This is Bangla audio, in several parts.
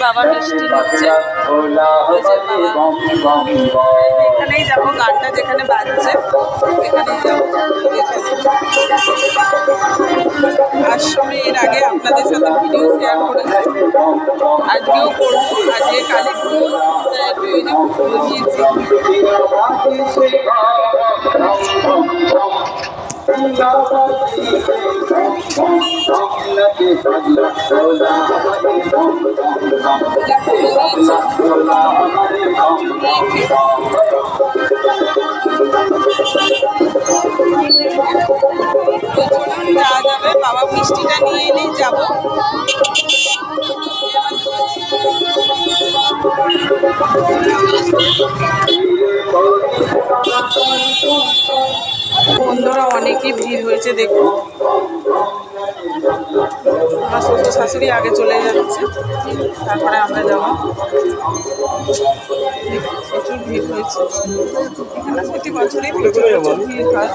বাবা মিষ্টি নিচ্ছে, এখানেই যাবো, গানটা যেখানে বাজছে এখানেই যাবো। আশ্রমে এর আগে আপনাদের সাথে ভিডিও শেয়ার করেছি, আজকেও করবো। আজকে কালী পুজো, পুজো দিয়েছি। যাওয়া যাবে, বাবা মিষ্টিটা নিয়ে এলেই যাবো। বন্ধুরা অনেকই ভিড় হয়েছে, দেখুন আমার শ্বশুর শাশুড়ি আগে চলে যাচ্ছে, তারপরে আমরা যাবো। প্রচুর ভিড় হয়েছে এখানে, প্রতি বছরই প্রচুর ভিড় হয়।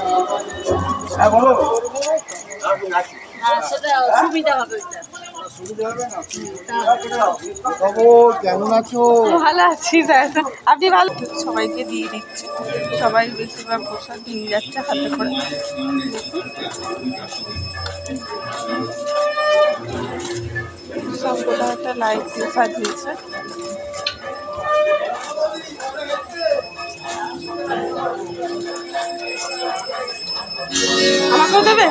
সুবিধা হবে। কেমন আছো? ভালো আছি স্যার, আপনি ভালো? সবাইকে দিয়ে দিচ্ছে, সবাই বেশিরভাগ প্রসাদ নিয়ে যাচ্ছে হাতে করে। সব কোথাও একটা লাইট দিয়ে সাজিয়েছে। আমাকেও দেবে?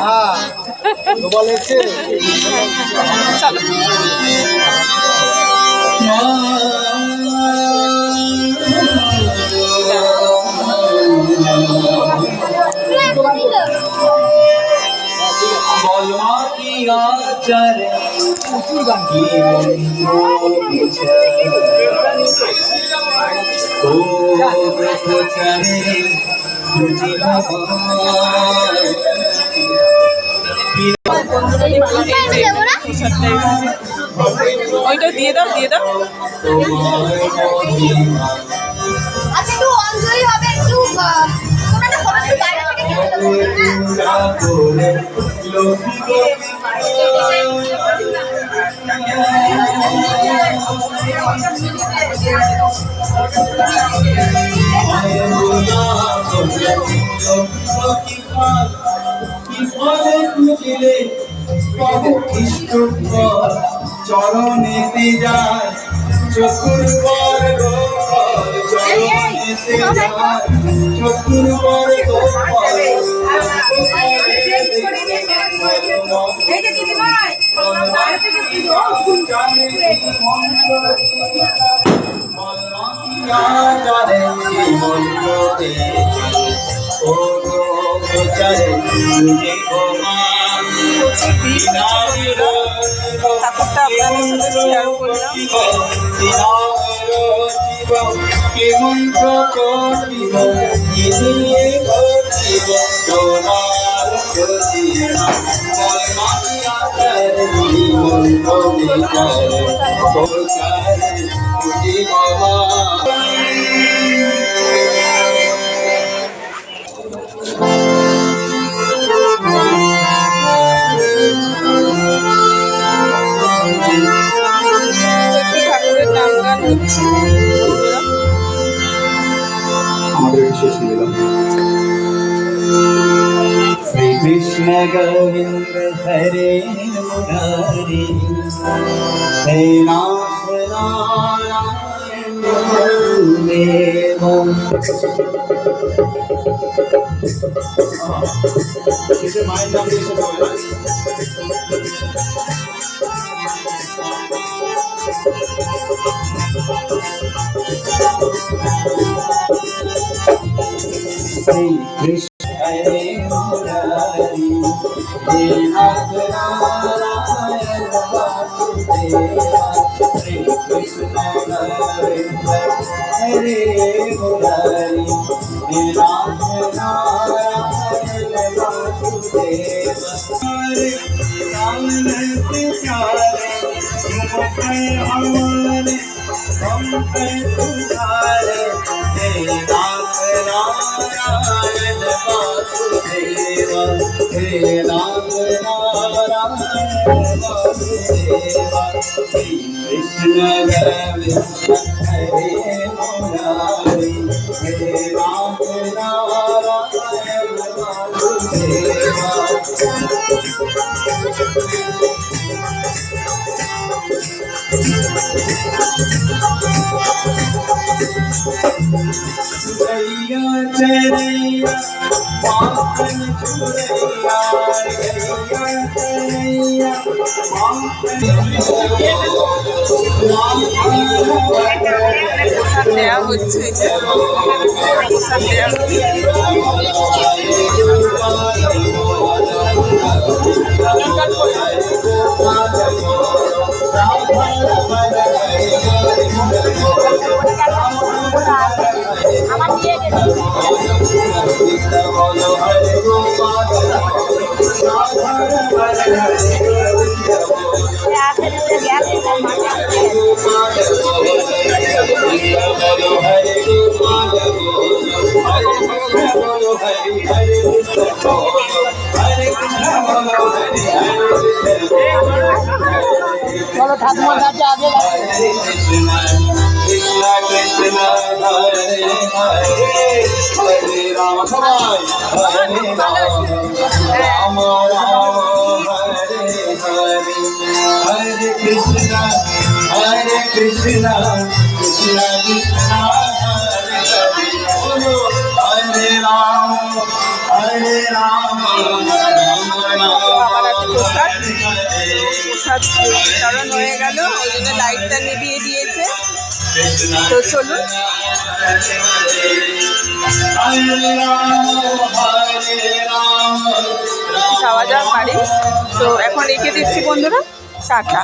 চলো। ওইটা দিয়ে দাও, দিয়ে দাও। চরণেতে যায় চতুর পর চরণেতে যায় চতুর পর ঠাকুরটা আপনাদের সাথে শেয়ার করলাম। श्री कृष्ण गोविंद हरे मुरारी हे नाथ नारायण देव। श्री कृष्ण हरे मुरारी हे नाथ नारायण वासुदेवा। श्री कृष्ण गोविंद हरे मुरारी हे नाथ नारायण वासुदेवा। राम से प्यारे हमारे हम तुम्हारे हे नाथ नारायण वासुदेवा। हे नाथ नारायण वासुदेवा। कृष्ण हरे मुरारी हे राम नारायण वासुदेवा गैया चरैया माखन चुरैया गैया चरैया প্রসাদ দেওয়া হচ্ছে, এই যে প্রসাদ দেওয়া আমার দিয়ে গেছে চলো ঠাকুমার কাছে আগে कृष्ण कृष्ण हरे हरे हरे राम सबाई हरे राम राम हरे हरे हरे कृष्ण कृष्ण कृष्ण कृष्ण हरे हरे बोलो हरे राम राम আবার একটা প্রসাদ বিতরণ হয়ে গেল, ওই জন্য লাইটটা নিভিয়ে দিয়েছে। তো চলুন যাওয়া যাক বাড়ি। তো এখন রেখে দিচ্ছি বন্ধুরা, টাটা।